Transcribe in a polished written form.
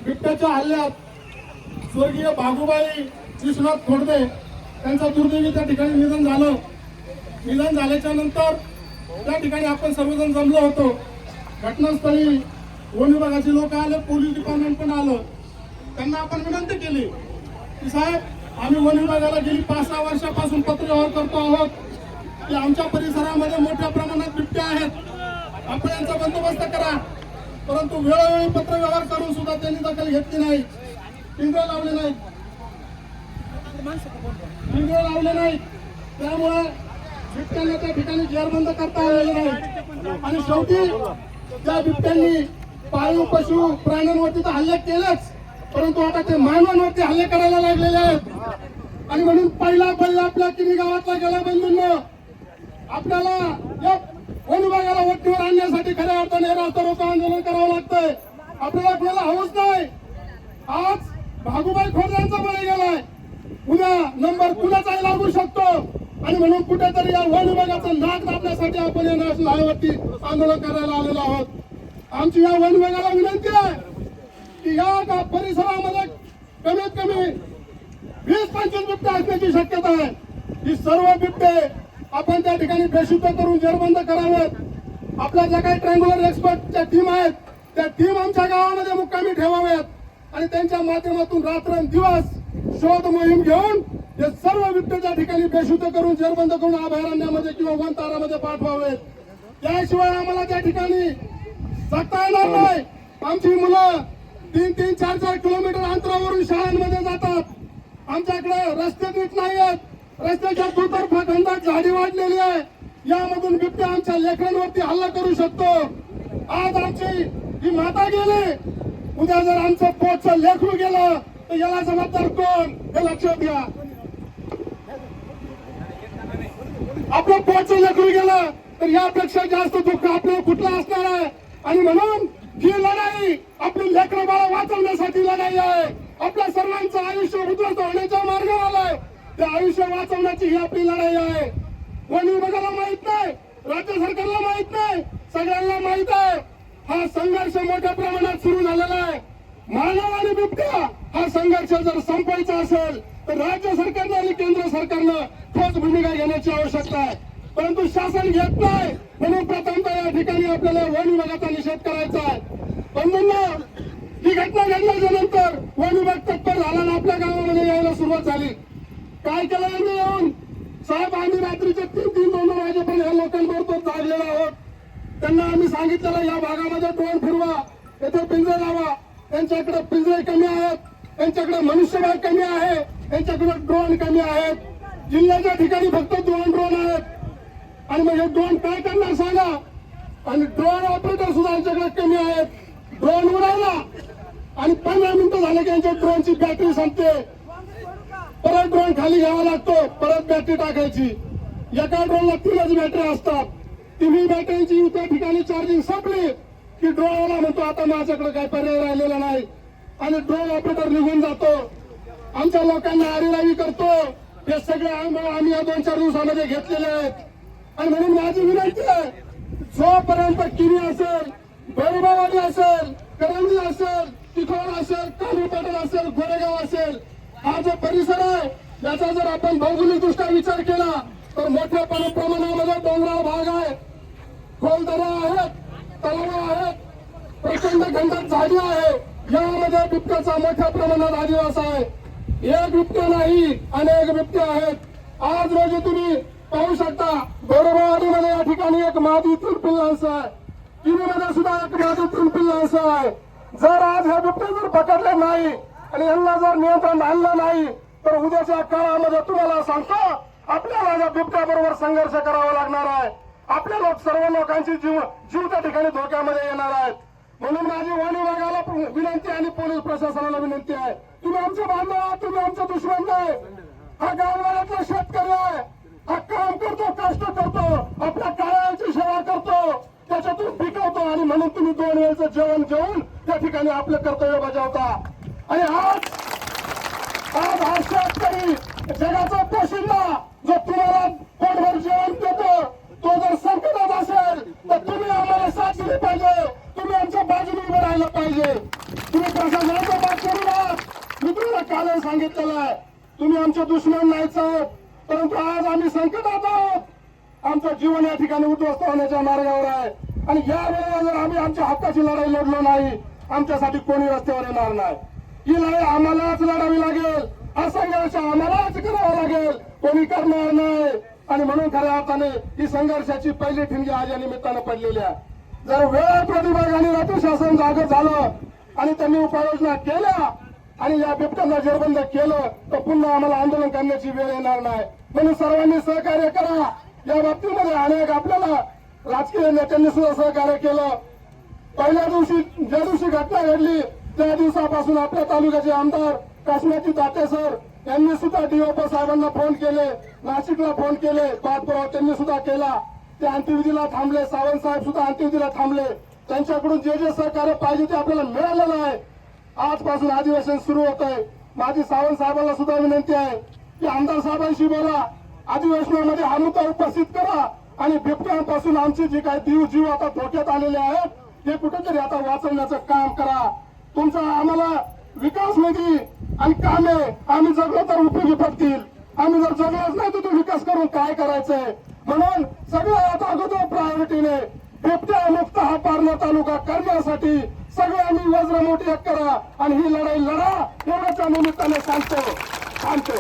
बिबट्याच्या हल्ल्यात स्वर्गीय भागूबाई विश्वनाथ खोडदे त्यांचा दुर्दैवी त्या ठिकाणी निधन झालं. निधन झाल्याच्या नंतर त्या ठिकाणी आपण सर्वजण जमलो होतो. घटनास्थळी वन विभागाचे लोक आले, पोलीस डिपार्टमेंट पण आलं. त्यांना आपण विनंती केली की साहेब आम्ही वन विभागाला गेली 5-6 वर्षापासून पत्रव्यवहार करतो आहोत की आमच्या परिसरामध्ये मोठ्या प्रमाणात बिबट्या आहेत, आपण यांचा बंदोबस्त करा. परंतु वेळोवेळी पत्रव्यवहार करून सुद्धा त्यांनी दखल घेतली नाही, पिंजरे लावले नाहीत. त्यामुळे बिबट्यांना त्या ठिकाणी जेरबंद करता आलेले नाही. आणि शेवटी त्या बिबट्यांनी पाळीव पशु प्राण्यांवरती तर हल्ले केलेच, परंतु आता ते मानवांवरती हल्ले करायला लागलेले आहेत. आणि म्हणून पहिला बळी आपल्या किनी गावातला गेला. बंधूंनो, आपल्याला या वन विभागाला वट्टीवर आणण्यासाठी खऱ्या अर्थाने रास्ता रोको आंदोलन करावं लागतंय. आपल्याला कुणाला हवंच नाही. आज भागूबाई खोडद्यांचा बळी गेलाय, उद्या नंबर कुणाचाही लागू शकतो. आणि म्हणून कुठेतरी या वन विभागाचं नाक दाबण्यासाठी आपण या नॅशनल हायवेवरती आंदोलन करायला आलेलो आहोत. आमची या वन विभागाला विनंती आहे की या परिसरामध्ये कमीत कमी 20-25 बिबटे असण्याची शक्यता आहे. ही सर्व बिबटे आपण त्या ठिकाणी बेशुद्ध करून जेरबंद करावेत. आपल्या ज्या काही ट्रँग्युलर एक्सपर्टच्या टीम आहेत त्या टीम आमच्या गावामध्ये मुक्कामी ठेवाव्यात आणि त्यांच्या माध्यमातून रात्रंदिवस शोध मोहीम घेऊन हे सर्व बिबटे त्या ठिकाणी बेशुद्ध करून जेरबंद करून अभयारण्यामध्ये किंवा वनतारामध्ये पाठवावेत. त्याशिवाय आम्हाला त्या ठिकाणी जगता येणार नाही. आमची मुलं 3-3, 4-4 किलोमीटर अंतरावरून शाळांमध्ये जातात. आमच्याकडे रस्ते नीट नाही आहेत. रस्त्याच्या दुतर्फा खंडात झाडी वाढलेली आहे. यामधून बिबट्या आमच्या लेकरांवरती हल्ला करू शकतो. आज आमची ही माता गेली, उद्या जर आमचं पोटचं लेकरू गेलं तर याला जबाबदार कोण हे लक्षात घ्या. आपलं पोटचं लेकरू गेलं तर यापेक्षा जास्त दुःख आपल्याला कुठलं असणार आहे. आणि म्हणून ही लढाई आपली लेकरं बाळा वाचवण्यासाठी लढाई आहे. आपल्या सर्वांचं आयुष्य उद्ध्वस्त होण्याच्या मार्गावर आलंय. ते आयुष्य वाचवण्याची ही आपली लढाई आहे. वन विभागाला माहित नाही, राज्य सरकारला माहित नाही, सगळ्यांना माहित आहे. हा संघर्ष मोठ्या प्रमाणात सुरू झालेला आहे. मानव आणि बिबट्या हा संघर्ष जर संपवायचा असेल तर राज्य सरकारनं आणि केंद्र सरकारनं ठोस भूमिका घेण्याची आवश्यकता आहे. परंतु शासन घेत नाही. म्हणून प्रथमतः या ठिकाणी आपल्याला वन विभागाचा निषेध करायचा आहे. बंधूंनो, ही घटना घडल्याच्या नंतर वन विभाग तत्पर झाला आणि आपल्या गावामध्ये यायला सुरुवात झाली. काय केलं यांनी येऊन, साहेब आम्ही रात्रीचे 3-2 वाजेपर्यंत या लोकांबरोबर जागलेलो आहोत. त्यांना आम्ही सांगितलेलं या भागामध्ये ड्रोन फिरवा, येथे पिंजरे लावा. त्यांच्याकडे पिंजरे कमी आहेत, त्यांच्याकडे मनुष्यबळ कमी आहे, त्यांच्याकडे ड्रोन कमी आहेत. जिल्ह्याच्या ठिकाणी फक्त 2 ड्रोन आहेत. आणि मग हे ड्रोन काय करणार सांगा. आणि ड्रोन ऑपरेटर सुद्धा यांच्याकडे कमी आहेत. ड्रोन उडाला आणि 15 मिनिटं झाले की यांच्या ड्रोनची बॅटरी संपते. परत ड्रोन खाली घ्यावा लागतो, परत बॅटरी टाकायची. एका ड्रोनला 3च बॅटरी असतात. 3ही बॅटरीची त्या ठिकाणी चार्जिंग संपली की ड्रोनवाला म्हणतो आता माझ्याकडे काही पर्याय राहिलेला नाही आणि ड्रोन ऑपरेटर निघून जातो. आमच्या लोकांना आरेरावी करतो. हे सगळे आम्ही या 2-4 दिवसामध्ये घेतलेले आहेत. आणि म्हणून माझी विनंती आहे, जोपर्यंत किनी असेल, बरोबावाडी असेल, करंजी असेल, तिखोर असेल, कानूरपाटण असेल, गोरेगाव असेल, हा जो परिसर आहे याचा जर आपण भौगोलिक दृष्ट्या विचार केला तर मोठ्या प्रमाणामध्ये डोंगराळ भाग आहे, खोल दऱ्या आहेत, तलाव आहेत, प्रचंड खंडात झाडी आहे. यामध्ये बिबट्याचा मोठ्या प्रमाणात अधिवास आहे. एक बिबट्या नाही, अनेक बिबटे आहेत. आज रोजी तुम्ही पाहू शकता गोरेगावमध्ये या ठिकाणी एक मादी 3 पिल्लांचं आहे. किनीमध्ये सुद्धा एक मादी 3 पिल्लांचं आहे. जर आज हे बिबटे जर पकडले नाही आणि यांना जर नियंत्रण आणलं नाही तर उद्याच्या काळामध्ये तुम्हाला सांगतो आपल्याला या बिबट्याबरोबर संघर्ष करावा लागणार आहे. आपल्या सर्व लोकांची जीव त्या ठिकाणी धोक्यामध्ये येणार आहेत. म्हणून माझी वन विभागाला विनंती आणि पोलीस प्रशासनाला विनंती आहे, तुम्ही आमचे बांधव आहात, तुम्ही आमचा दुश्मन नाही. हा गावातला शेतकरी आहे, हा काम करतो, कष्ट करतो, आपल्या काळाची सेवा करतो, त्याच्यातून पिकवतो आणि म्हणून तुम्ही 2 वेळचं जेवण जेवून त्या ठिकाणी आपलं कर्तव्य बजावता. आणि आज हा शेतकरी जगाचा पोशिंदा जो तुम्हाला पोटभर जेवण देतो तो जर संकटात असेल तर तुम्ही आम्हाला साथ दिली पाहिजे. तुम्ही आमच्या बाजूने उभे राहिलं पाहिजे. तुम्ही प्रशासनाच्या कालही सांगितलेलं आहे, तुम्ही आमचे दुश्मन नाहीच आहोत, परंतु आज आम्ही संकटात आहोत. आमचं जीवन या ठिकाणी उद्ध्वस्त होण्याच्या मार्गावर आहे आणि या वेळेला जर आम्ही आमच्या हक्काची लढाई लढलो नाही, आमच्यासाठी कोणी रस्त्यावर येणार नाही. ही लढाई आम्हालाच लढावी लागेल, हा संघर्ष आम्हालाच करावा लागेल, कोणी करणार नाही. आणि म्हणून खऱ्या अर्थाने ही संघर्षाची पहिली ठिणगी आज या निमित्तानं पडलेली आहे. जर वेळ प्रतिभाग आणि राज्य शासन जागं झालं आणि त्यांनी उपाययोजना केल्या आणि या बिबट्यांना जेरबंद केलं तर पुन्हा आम्हाला आंदोलन करण्याची वेळ येणार नाही. म्हणून सर्वांनी सहकार्य करा. या बाबतीमध्ये अनेक आपल्याला राजकीय नेत्यांनी सुद्धा सहकार्य केलं. पहिल्या दिवशी ज्या दिवशी घटना घडली त्या दिवसापासून आपल्या तालुक्याचे आमदार काश्मीरची दाते सर यांनी सुद्धा डीओपी साहेबांना फोन केले, नाशिकला फोन केले, पाठपुरावा त्यांनी सुद्धा केला. ते अंत्यविधीला थांबले, सावंत साहेब सुद्धा अंत्यविधीला थांबले. त्यांच्याकडून जे जे सहकार्य पाहिजे ते आपल्याला मिळालेलं आहे. आजपासून अधिवेशन सुरू होत आहे. माझी सावंत साहेबांना सुद्धा विनंती आहे की आमदार साहेबांशी बोला, अधिवेशनामध्ये हा मुद्दा उपस्थित करा आणि बिबट्यांपासून आमचे जे काही जीव आता धोक्यात आलेले आहेत ते कुठेतरी आता वाचवण्याचं काम करा. तुमचा आम्हाला विकास निधी आणि कामे आम्ही जगलो तर उपयोगी पडतील, आम्ही जर जगलोच नाही तर तो विकास करून काय करायचंय. म्हणून सगळ्यात अगोदर प्रायोरिटीने बिबट्या मुक्त हा पारनेर तालुका करण्यासाठी सगळ्यांनी वज्रमुठी एक करा आणि ही लढाई लढा एवढ्याच्या निमित्ताने सांगतो.